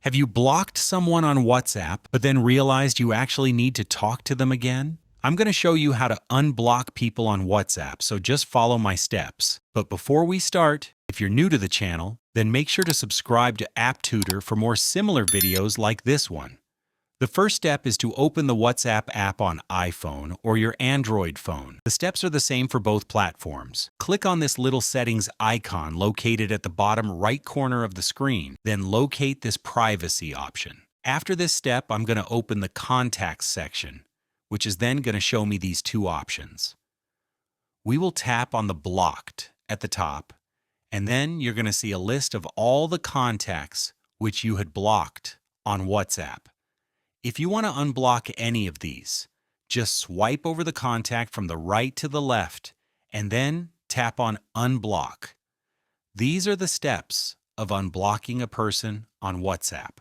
Have you blocked someone on WhatsApp, but then realized you actually need to talk to them again? I'm going to show you how to unblock people on WhatsApp, so just follow my steps. But before we start, if you're new to the channel, then make sure to subscribe to App Tutor for more similar videos like this one. The first step is to open the WhatsApp app on iPhone or your Android phone. The steps are the same for both platforms. Click on this little settings icon located at the bottom right corner of the screen, then locate this privacy option. After this step, I'm going to open the contacts section, which is then going to show me these two options. We will tap on the blocked at the top, and then you're going to see a list of all the contacts which you had blocked on WhatsApp. If you want to unblock any of these, just swipe over the contact from the right to the left and then tap on Unblock. These are the steps of unblocking a person on WhatsApp.